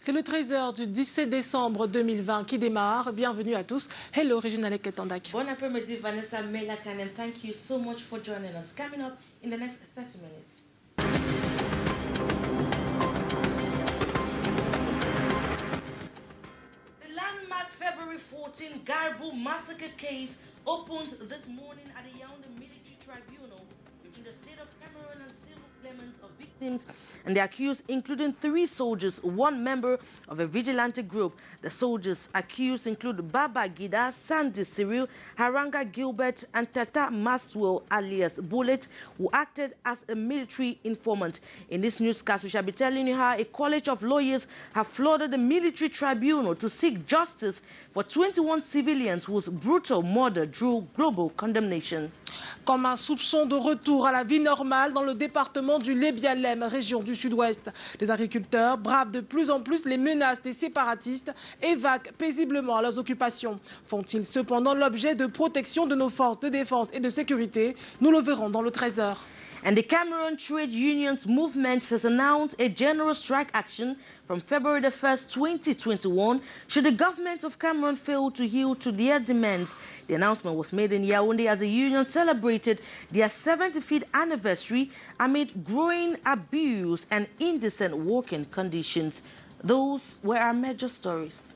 C'est le 13h du 17 décembre 2020 qui démarre. Bienvenue à tous. Hello, Regina Ketandak. Bon après-midi, Vanessa Melakanem. Thank you so much for joining us. Coming up in the next 30 minutes. The landmark February 14 Garbu massacre case opens this morning at the Yaoundé Military Tribunal between the state of Cameroon and civil claimants of victims and the accused, including 3 soldiers, 1 member of a vigilante group. The soldiers accused include Baba Gida, Sandy Cyril, Haranga Gilbert, and Tata Maswell alias Bullet, who acted as a military informant. In this newscast, we shall be telling you how a college of lawyers have flooded the military tribunal to seek justice for 21 civilians whose brutal murder drew global condemnation. Comme un soupçon de retour à la vie normale dans le département du Lébialem, région du sud-ouest. Les agriculteurs bravent de plus en plus les menaces des séparatistes et vaquent paisiblement à leurs occupations. Font-ils cependant l'objet de protection de nos forces de défense et de sécurité? Nous le verrons dans le 13h. And the Cameroon Trade Unions Movement has announced a general strike action from February the 1st, 2021, should the government of Cameroon fail to yield to their demands. The announcement was made in Yaoundé as the union celebrated their 75th anniversary amid growing abuse and indecent working conditions. Those were our major stories.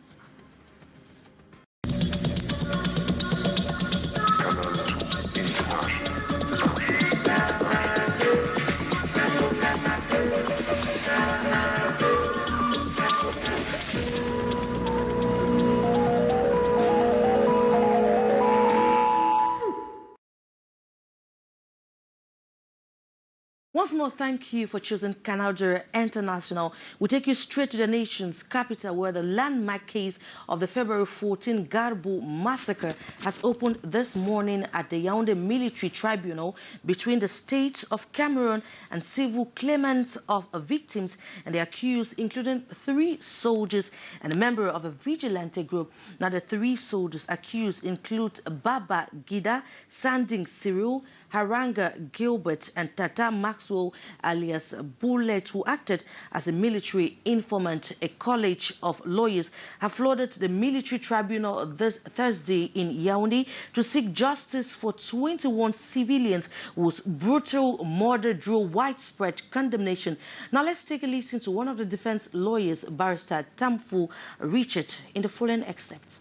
Once more, thank you for choosing Canal Jure International. We take you straight to the nation's capital, where the landmark case of the February 14 Garbu massacre has opened this morning at the Yaoundé Military Tribunal between the state of Cameroon and civil claimants of victims and the accused, including 3 soldiers and a member of a vigilante group. Now, the 3 soldiers accused include Baba Gida, Sanding Cyril, Haranga Gilbert, and Tata Maxwell alias Bullet, who acted as a military informant. A college of lawyers have flooded the military tribunal this Thursday in Yaoundé to seek justice for 21 civilians whose brutal murder drew widespread condemnation. Now let's take a listen to one of the defense lawyers, Barrister Tamfu Richard, in the following excerpt.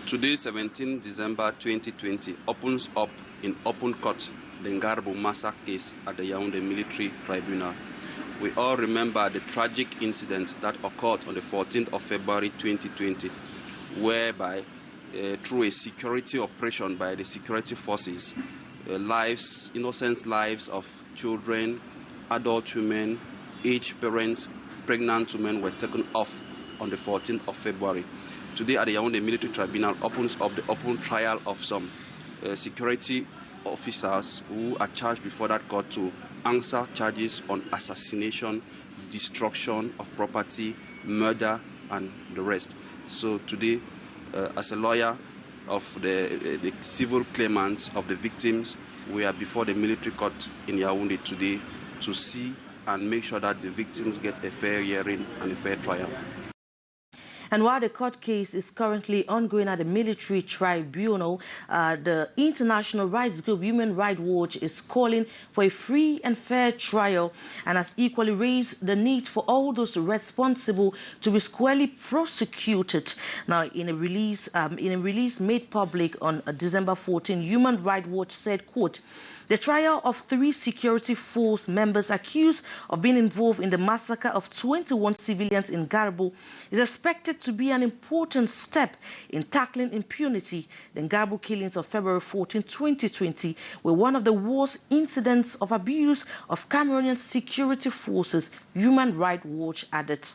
Today, 17 December 2020, opens up in open court the Garbu massacre case at the Yaoundé Military Tribunal. We all remember the tragic incident that occurred on the 14th of February 2020, whereby through a security operation by the security forces, innocent lives of children, adult women, aged parents, pregnant women were taken off on the 14th of February. Today at the Yaoundé Military Tribunal opens up the open trial of some security officers who are charged before that court to answer charges on assassination, destruction of property, murder, and the rest. So today, as a lawyer of the civil claimants of the victims, we are before the military court in Yaoundé today to see and make sure that the victims get a fair hearing and a fair trial. And while the court case is currently ongoing at the military tribunal, the international rights group Human Rights Watch is calling for a free and fair trial and has equally raised the need for all those responsible to be squarely prosecuted. Now, in a release made public on December 14, Human Rights Watch said, quote, "The trial of 3 security force members accused of being involved in the massacre of 21 civilians in Garbu is expected to be an important step in tackling impunity. The Garbu killings of February 14, 2020 were one of the worst incidents of abuse of Cameroonian security forces," Human Rights Watch added.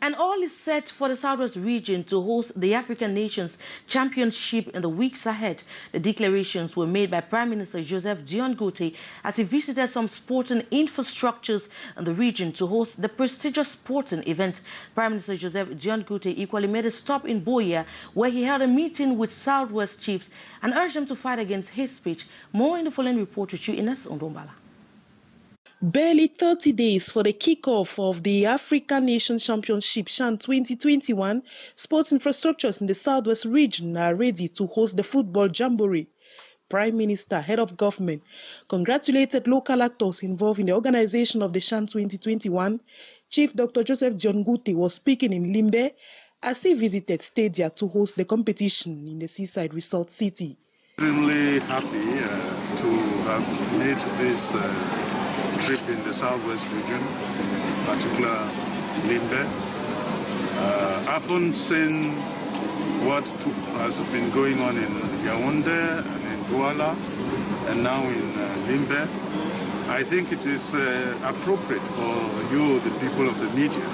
And all is set for the Southwest region to host the African Nations Championship in the weeks ahead. The declarations were made by Prime Minister Joseph Dion Gote as he visited some sporting infrastructures in the region to host the prestigious sporting event. Prime Minister Joseph Dion Gote equally made a stop in Boya, where he held a meeting with Southwest chiefs and urged them to fight against hate speech. More in the following report with you, Ines Ondombala. Barely 30 days for the kickoff of the African Nations Championship CHAN 2021, sports infrastructures in the Southwest region are ready to host the football jamboree. Prime Minister, head of government, congratulated local actors involved in the organization of the CHAN 2021. Chief Dr. Joseph John Gute was speaking in Limbe as he visited Stadia to host the competition in the seaside resort city. Extremely happy to have made this trip in the Southwest region, in particular Limbe. I've seen what has been going on in Yaoundé and in Douala and now in Limbe. I think it is appropriate for you, the people of the media,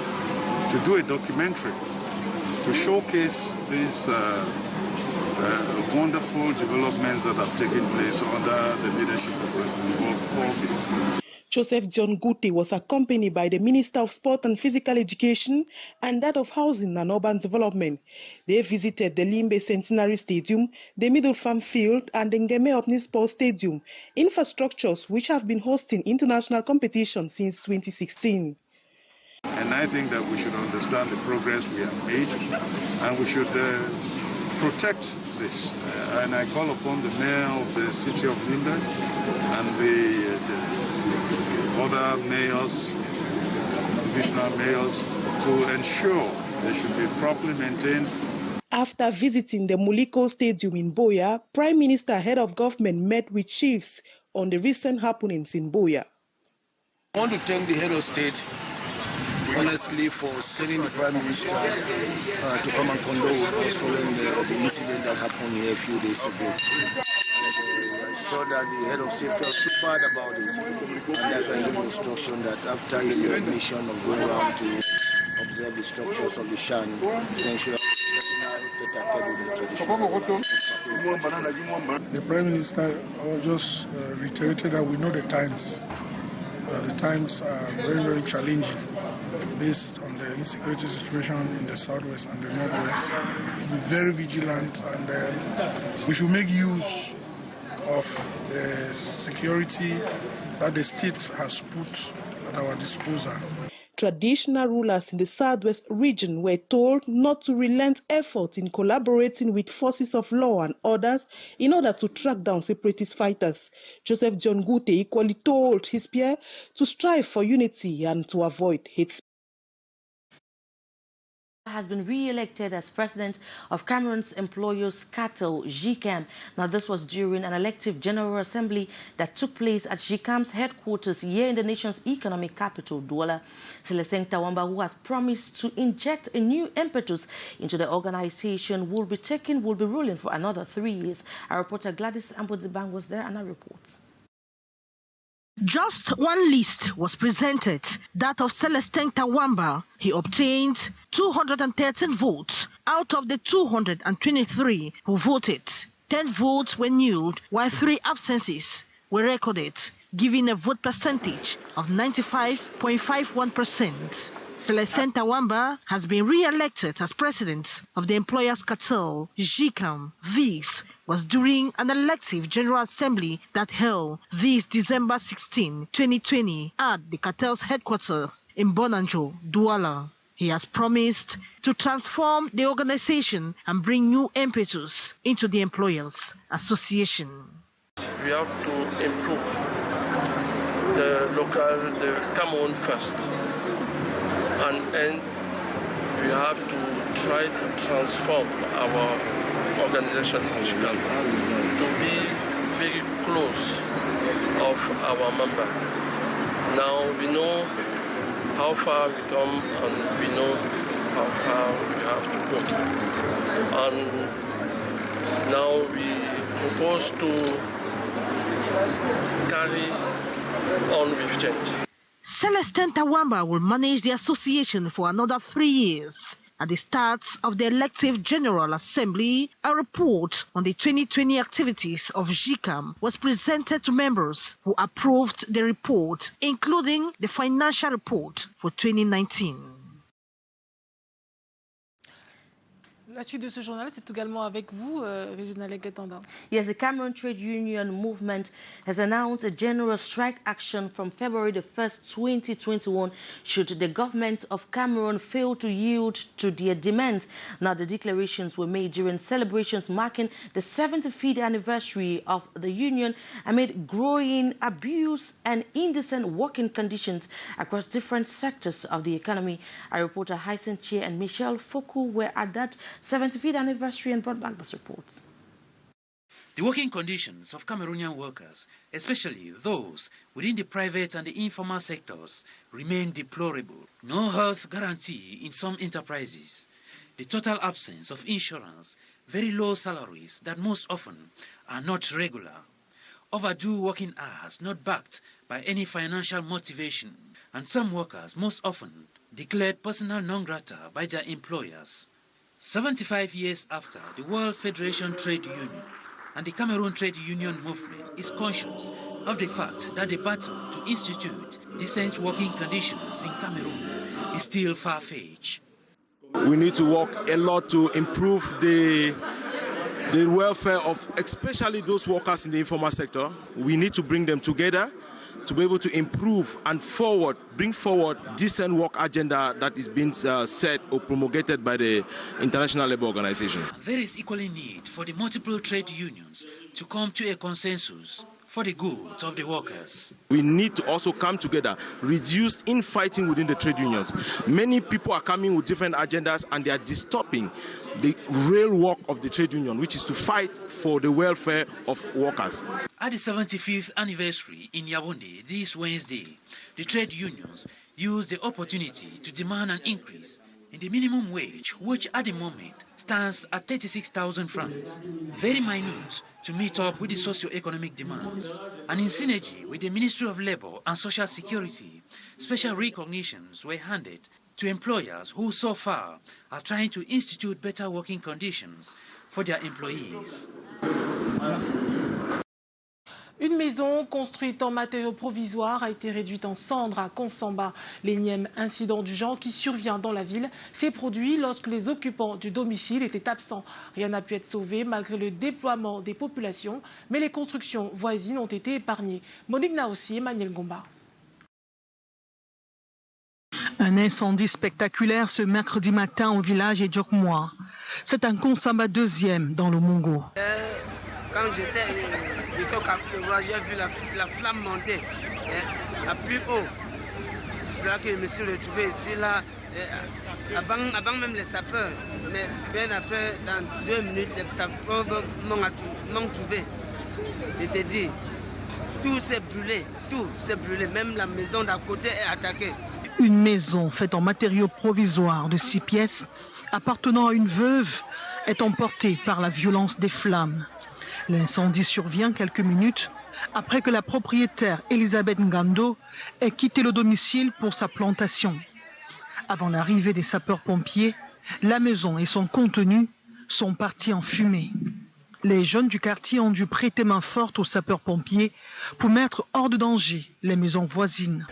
to do a documentary to showcase these wonderful developments that have taken place under the leadership of President Paul Biya. Joseph John Gute was accompanied by the Minister of Sport and Physical Education and that of Housing and Urban Development. They visited the Limbe Centenary Stadium, the Middle Farm Field and the Ngeme Omnisport Stadium, infrastructures which have been hosting international competition since 2016. And I think that we should understand the progress we have made and we should protect this. And I call upon the mayor of the city of Limbe and the other mayors, divisional mayors, to ensure they should be properly maintained. After visiting the Muliko Stadium in Boya, Prime Minister, head of government, met with chiefs on the recent happenings in Boya. I want to thank the head of state, honestly, for sending the Prime Minister to come and condole with us following the incident that happened here a few days ago. I saw that the head of state felt so bad about it, and that's why I gave instruction that after his mission of going around to observe the structures of the CHAN, to ensure the Prime Minister just reiterated that we know the times. The times are very, very challenging based on the insecurity situation in the Southwest and the Northwest. We'll be very vigilant and we should make use of the security that the state has put at our disposal. Traditional rulers in the Southwest region were told not to relent effort in collaborating with forces of law and others in order to track down separatist fighters. Joseph John Gute equally told his peer to strive for unity and to avoid hate speech. Has been re-elected as president of Cameroon's employers cartel, GCAM. Now, this was during an elective general assembly that took place at GCAM's headquarters here in the nation's economic capital, Douala. Celestin Tawamba, who has promised to inject a new impetus into the organization, will be ruling for another 3 years. Our reporter Gladys Ambodibang was there and I reports. Just one list was presented, that of Celestin Tawamba. He obtained 213 votes out of the 223 who voted. 10 votes were nulled, while 3 absences were recorded, giving a vote percentage of 95.51%. Celestin Tawamba has been re-elected as president of the employers cartel, GCAM. This was during an elective general assembly that held this December 16, 2020 at the cartel's headquarters in Bonanjo, Douala. He has promised to transform the organization and bring new impetus into the employers association. We have to improve the Cameroon first, and we have to try to transform our organization to be very close of our member. Now we know how far we come and we know how far we have to go. And now we propose to carry on with change. Celestin Tawamba will manage the association for another 3 years. At the start of the elective General Assembly, a report on the 2020 activities of GCAM was presented to members who approved the report, including the financial report for 2019. La suite de ce journal, c'est également avec vous, Régina Leketanda. Yes, the Cameroon Trade Union Movement has announced a general strike action from February the 1st, 2021, should the government of Cameroon fail to yield to their demands. Now, the declarations were made during celebrations marking the 75th anniversary of the union amid growing abuse and indecent working conditions across different sectors of the economy. Our reporter Hyacinthe Chia and Michelle Foku were at that 75th anniversary and brought back this report. The working conditions of Cameroonian workers, especially those within the private and the informal sectors, remain deplorable. No health guarantee in some enterprises, the total absence of insurance, very low salaries that most often are not regular, overdue working hours not backed by any financial motivation, and some workers most often declared persona non grata by their employers. 75 years after, the World Federation Trade Union and the Cameroon Trade Union Movement is conscious of the fact that the battle to institute decent working conditions in Cameroon is still far-fetched. We need to work a lot to improve the welfare of especially those workers in the informal sector. We need to bring them together to be able to improve and bring forward decent work agenda that is being set or promulgated by the International Labour Organization. There is equally need for the multiple trade unions to come to a consensus for the good of the workers. We need to also come together, reduce infighting within the trade unions. Many people are coming with different agendas and they are disturbing the real work of the trade union, which is to fight for the welfare of workers. At the 75th anniversary in Yaoundé this Wednesday, the trade unions used the opportunity to demand an increase in the minimum wage, which at the moment stands at 36,000 francs, very minute to meet up with the socio-economic demands. And in synergy with the Ministry of Labour and Social Security, special recognitions were handed to employers who so far are trying to institute better working conditions for their employees. Une maison construite en matériaux provisoires a été réduite en cendres à Konsamba. L'énième incident du genre qui survient dans la ville s'est produit lorsque les occupants du domicile étaient absents. Rien n'a pu être sauvé malgré le déploiement des populations, mais les constructions voisines ont été épargnées. Monique Naossi, Emmanuel Gomba. Un incendie spectaculaire ce mercredi matin au village Edjokmoa. C'est un Konsamba deuxième dans le Mongo. Quand j'étais au quartier, j'ai vu la flamme monter à plus haut. C'est là que je me suis retrouvé ici, là, avant même les sapeurs. Mais bien après, dans 2 minutes, les sapeurs m'ont trouvé. Je te dis, tout s'est brûlé, même la maison d'à côté est attaquée. Une maison faite en matériaux provisoires de 6 pièces, appartenant à une veuve, est emportée par la violence des flammes. L'incendie survient quelques minutes après que la propriétaire Elisabeth Ngando ait quitté le domicile pour sa plantation. Avant l'arrivée des sapeurs-pompiers, la maison et son contenu sont partis en fumée. Les jeunes du quartier ont dû prêter main forte aux sapeurs-pompiers pour mettre hors de danger les maisons voisines.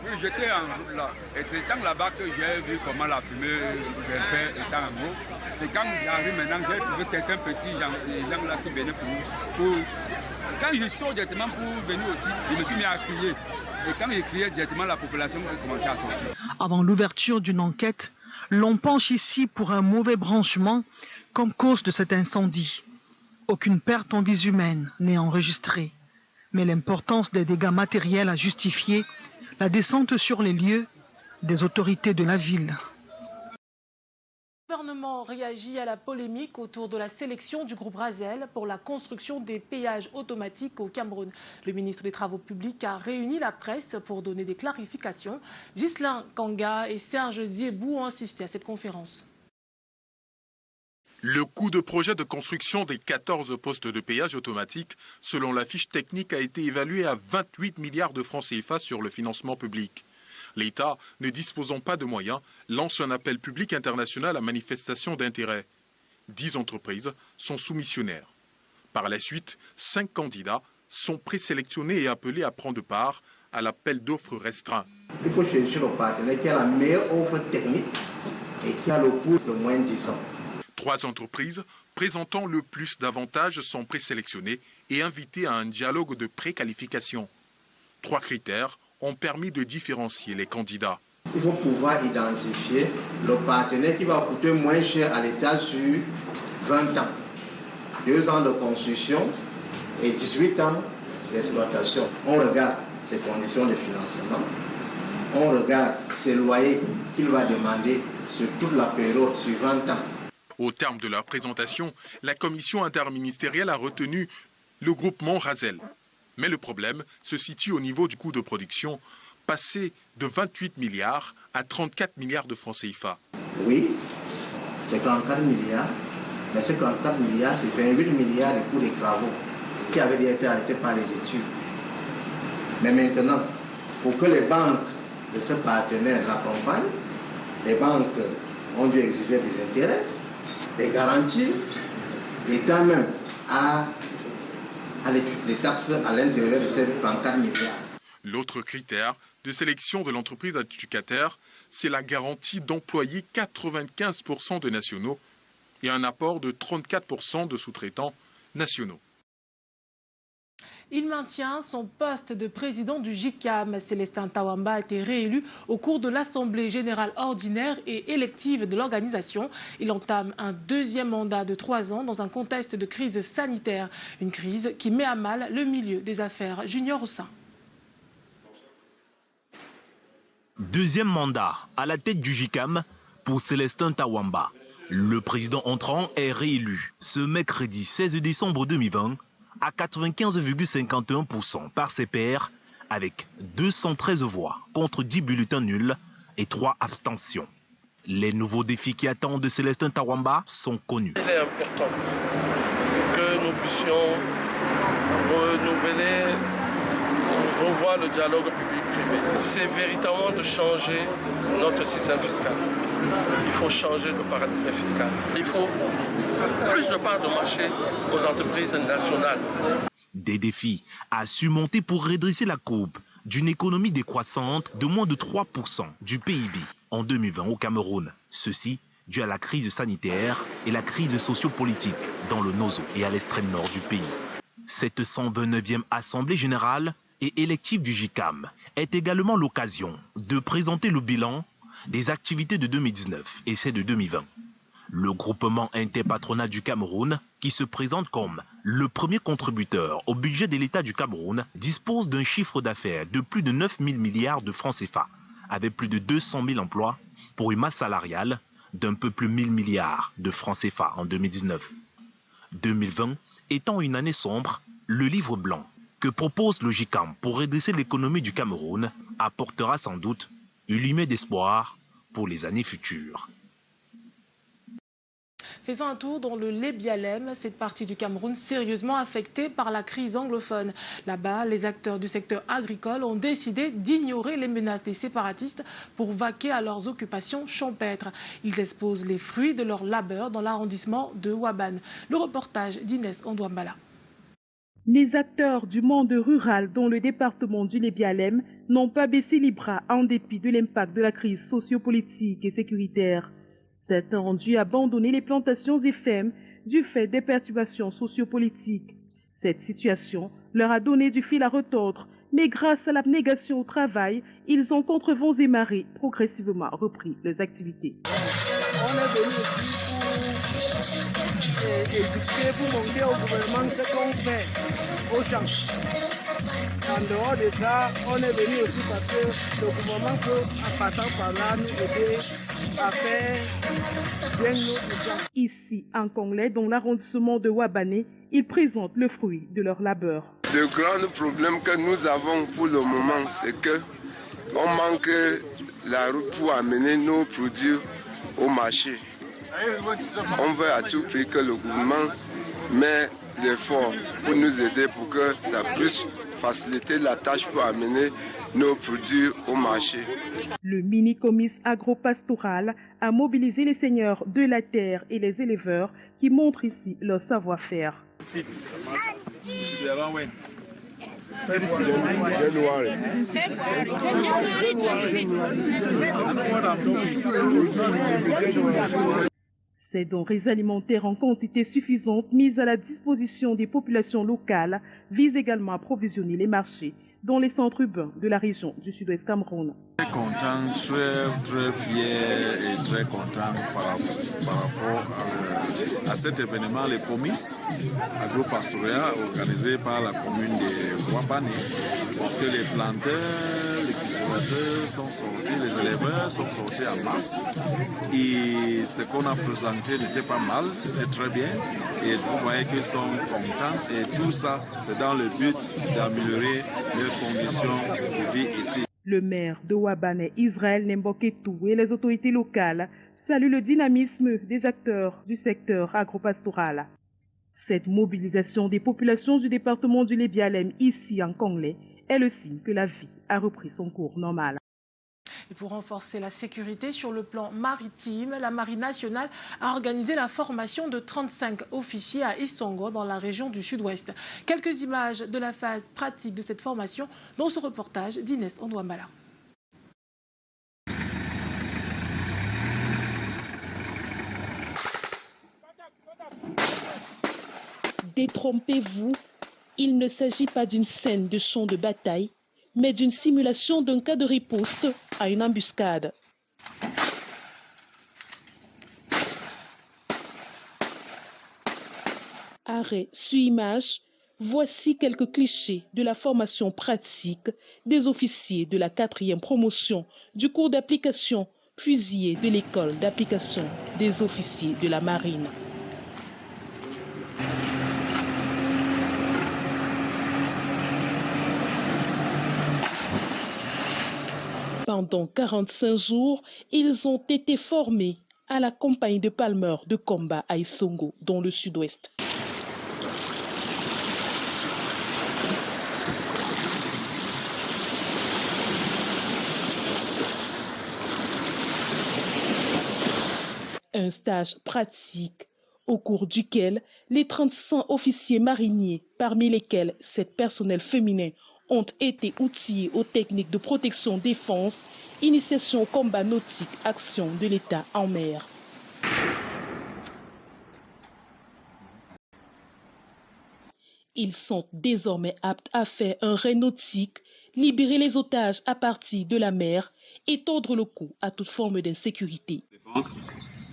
Oui, j'étais en route là. Et c'est tant là-bas que j'ai vu comment la fumée était en gros. C'est quand j'arrive maintenant, j'ai trouvé certains petits gens là qui venaient pour... Quand je sors directement pour venir aussi, je me suis mis à crier. Et quand je criais directement, la population a commencé à sortir. Avant l'ouverture d'une enquête, l'on penche ici pour un mauvais branchement comme cause de cet incendie. Aucune perte en vies humaines n'est enregistrée. Mais l'importance des dégâts matériels a justifié la descente sur les lieux des autorités de la ville. Le gouvernement réagit à la polémique autour de la sélection du groupe Razel pour la construction des péages automatiques au Cameroun. Le ministre des Travaux publics a réuni la presse pour donner des clarifications. Ghislain Kanga et Serge Ziebou ont assisté à cette conférence. Le coût de projet de construction des 14 postes de péage automatique, selon la fiche technique, a été évalué à 28 milliards de francs CFA sur le financement public. L'État, ne disposant pas de moyens, lance un appel public international à manifestation d'intérêt. 10 entreprises sont soumissionnaires. Par la suite, 5 candidats sont présélectionnés et appelés à prendre part à l'appel d'offres restreint. Il faut chercher le partenaire qui a la meilleure offre technique et qui a le coût de moins 10 ans. 3 entreprises présentant le plus d'avantages sont présélectionnées et invitées à un dialogue de préqualification. 3 critères ont permis de différencier les candidats. Il faut pouvoir identifier le partenaire qui va coûter moins cher à l'État sur 20 ans. 2 ans de construction et 18 ans d'exploitation. On regarde ses conditions de financement, on regarde ses loyers qu'il va demander sur toute la période sur 20 ans. Au terme de leur présentation, la commission interministérielle a retenu le groupement Razel. Mais le problème se situe au niveau du coût de production, passé de 28 milliards à 34 milliards de francs CFA. Oui, c'est 34 milliards, mais ces 34 milliards, c'est 28 milliards de coûts des travaux qui avaient été arrêtés par les études. Mais maintenant, pour que les banques de ce partenaire l'accompagnent, les banques ont dû exiger des intérêts, des garanties, l'État même a les taxes à l'intérieur de ces 34 milliards. L'autre critère de sélection de l'entreprise adjudicataire, c'est la garantie d'employer 95% de nationaux et un apport de 34% de sous-traitants nationaux. Il maintient son poste de président du JICAM. Célestin Tawamba a été réélu au cours de l'Assemblée générale ordinaire et élective de l'organisation. Il entame un 2e mandat de 3 ans dans un contexte de crise sanitaire. Une crise qui met à mal le milieu des affaires. Junior Roussin. 2e mandat à la tête du JICAM pour Célestin Tawamba. Le président entrant est réélu ce mercredi 16 décembre 2020 à 95,51% par ses pairs avec 213 voix contre 10 bulletins nuls et 3 abstentions. Les nouveaux défis qui attendent de Célestin Tawamba sont connus. Il est important que nous puissions renouveler, revoir le dialogue public-privé. C'est véritablement de changer notre système fiscal. Il faut changer de paradigme fiscal. Il faut plus de parts de marché aux entreprises nationales. Des défis à surmonter pour redresser la courbe d'une économie décroissante de moins de 3% du PIB en 2020 au Cameroun. Ceci dû à la crise sanitaire et la crise sociopolitique dans le Nozo et à l'extrême nord du pays. Cette 129e Assemblée générale et élective du JICAM est également l'occasion de présenter le bilan des activités de 2019 et celles de 2020. Le groupement interpatronal du Cameroun, qui se présente comme le premier contributeur au budget de l'État du Cameroun, dispose d'un chiffre d'affaires de plus de 9 000 milliards de francs CFA, avec plus de 200 000 emplois pour une masse salariale d'un peu plus de 1 000 milliards de francs CFA en 2019. 2020 étant une année sombre, le livre blanc que propose le JICAM pour redresser l'économie du Cameroun apportera sans doute une lumière d'espoir pour les années futures. Faisons un tour dans le Lébialem, cette partie du Cameroun sérieusement affectée par la crise anglophone. Là-bas, les acteurs du secteur agricole ont décidé d'ignorer les menaces des séparatistes pour vaquer à leurs occupations champêtres. Ils exposent les fruits de leur labeur dans l'arrondissement de Ouaban. Le reportage d'Inès Ondouambala. Les acteurs du monde rural dans le département du Lébialem n'ont pas baissé les bras en dépit de l'impact de la crise sociopolitique et sécuritaire. Certains ont dû abandonner les plantations éphémères du fait des perturbations sociopolitiques. Cette situation leur a donné du fil à retordre, mais grâce à l'abnégation au travail, ils ont contre vents et marées progressivement repris leurs activités. On est venu aussi pour éduquer, pour montrer au gouvernement ce qu'on fait aux gens. En dehors de ça, on est venu aussi parce que le gouvernement peut, en passant par là, nous aider à faire bien nos gens. Ici, en Congolais, dans l'arrondissement de Ouabané, ils présentent le fruit de leur labeur. Le grand problème que nous avons pour le moment, c'est que on manque la route pour amener nos produits au marché. On veut à tout prix que le gouvernement met l'effort pour nous aider pour que ça puisse faciliter la tâche pour amener nos produits au marché. Le mini-comice agro-pastoral a mobilisé les seigneurs de la terre et les éleveurs qui montrent ici leur savoir-faire. Ces denrées alimentaires en quantité suffisante mises à la disposition des populations locales visent également à approvisionner les marchés dans les centres urbains de la région du Sud-Ouest Cameroun. Très content, très fier et très content par rapport à cet événement, les Promises agro-pastorales organisé par la commune de Wapane. Parce que les planteurs, les cultivateurs sont sortis, les éleveurs sont sortis en masse. Et ce qu'on a présenté n'était pas mal, c'était très bien. Et vous voyez qu'ils sont contents. Et tout ça, c'est dans le but d'améliorer leurs conditions de vie ici. Le maire de Wabane, Israël Nemboketou, et les autorités locales saluent le dynamisme des acteurs du secteur agropastoral. Cette mobilisation des populations du département du Lébialem ici en Konglé est le signe que la vie a repris son cours normal. Et pour renforcer la sécurité sur le plan maritime, la Marine nationale a organisé la formation de 35 officiers à Isongo dans la région du Sud-Ouest. Quelques images de la phase pratique de cette formation dans ce reportage d'Inès Ondouambala. Détrompez-vous, il ne s'agit pas d'une scène de champ de bataille, mais d'une simulation d'un cas de riposte à une embuscade. Arrêt sur image, voici quelques clichés de la formation pratique des officiers de la 4e promotion du cours d'application fusillé de l'école d'application des officiers de la marine. Pendant 45 jours, ils ont été formés à la compagnie de palmeurs de combat à Isongo, dans le Sud-Ouest. Un stage pratique au cours duquel les 35 officiers mariniers, parmi lesquels 7 personnels féminins, ont été outillés aux techniques de protection-défense, initiation au combat nautique, action de l'État en mer. Ils sont désormais aptes à faire un raid nautique, libérer les otages à partir de la mer et tordre le cou à toute forme d'insécurité.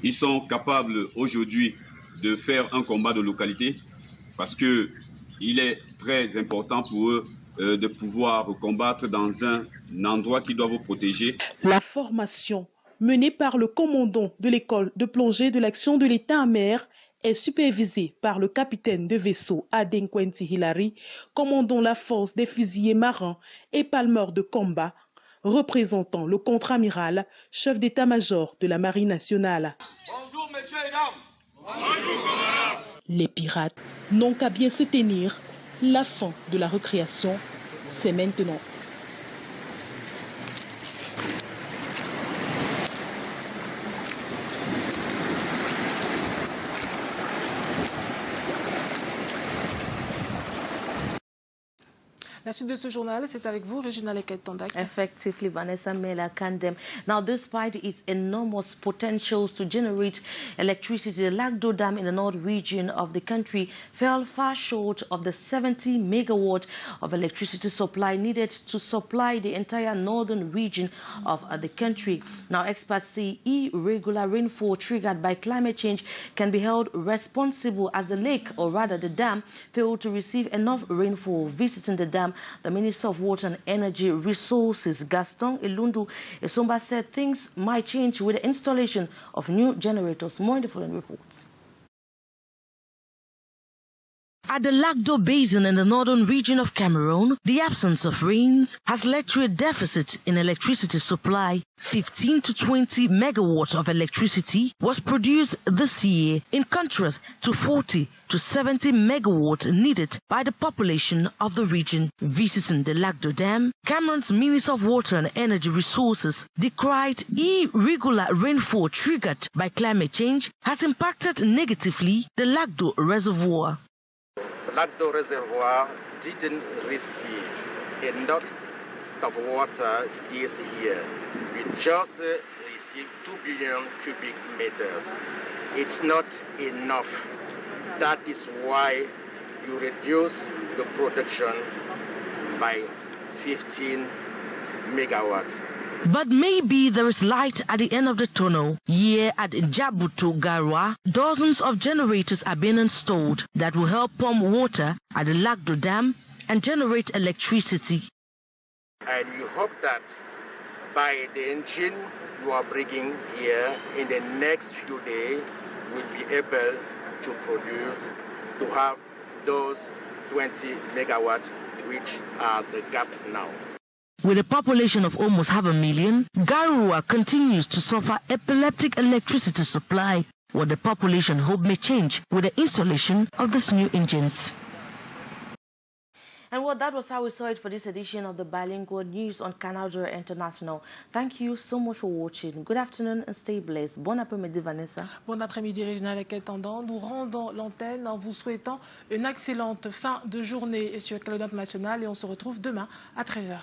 Ils sont capables aujourd'hui de faire un combat de localité parce qu'il est très important pour eux de pouvoir combattre dans un endroit qui doit vous protéger. La formation menée par le commandant de l'école de plongée de l'action de l'État en mer est supervisée par le capitaine de vaisseau Adenkwenti Hilary, commandant la force des fusiliers marins et palmeurs de combat, représentant le contre-amiral, chef d'état-major de la Marine nationale. Bonjour messieurs et dames. Bonjour commandant. Les pirates n'ont qu'à bien se tenir. La fin de la récréation, c'est maintenant. La suite de ce journal, c'est avec vous, Regina Leket-Tandak. Effectively, Vanessa Mela Kandem. Now, despite its enormous potentials to generate electricity, the Lagdo Dam in the north region of the country fell far short of the 70 megawatt of electricity supply needed to supply the entire northern region of the country. Now, experts say irregular rainfall triggered by climate change can be held responsible as the lake, or rather the dam, failed to receive enough rainfall. Visiting the dam, the Minister of Water and Energy Resources, Gaston Ilundu Esomba, said things might change with the installation of new generators. More in the following reports. At the Lagdo Basin in the northern region of Cameroon, the absence of rains has led to a deficit in electricity supply. 15 to 20 megawatts of electricity was produced this year, in contrast to 40 to 70 megawatts needed by the population of the region. Visiting the Lagdo Dam, Cameroon's Minister of Water and Energy Resources decried irregular rainfall triggered by climate change has impacted negatively the Lagdo Reservoir. Lagdo Reservoir didn't receive enough of water this year. We just received 2 billion cubic meters. it's not enough. That is why you reduce the production by 15 megawatts. But maybe there is light at the end of the tunnel. Here at Jabutu Garwa, dozens of generators are being installed that will help pump water at the Lagdo Dam and generate electricity. And we hope that by the engine you are bringing here in the next few days, we'll be able to produce, to have those 20 megawatts, which are the gap now. With a population of almost 500,000, Garua continues to suffer epileptic electricity supply, what the population hope may change with the installation of these new engines. And well, that was how we saw it for this edition of the Bilingual News on Canal J International. Thank you so much for watching. Good afternoon and stay blessed. Bon après-midi, Vanessa. Bon après-midi, Réginal Eketendant. Nous rendons l'antenne en vous souhaitant une excellente fin de journée sur Canal International et on se retrouve demain à 13h.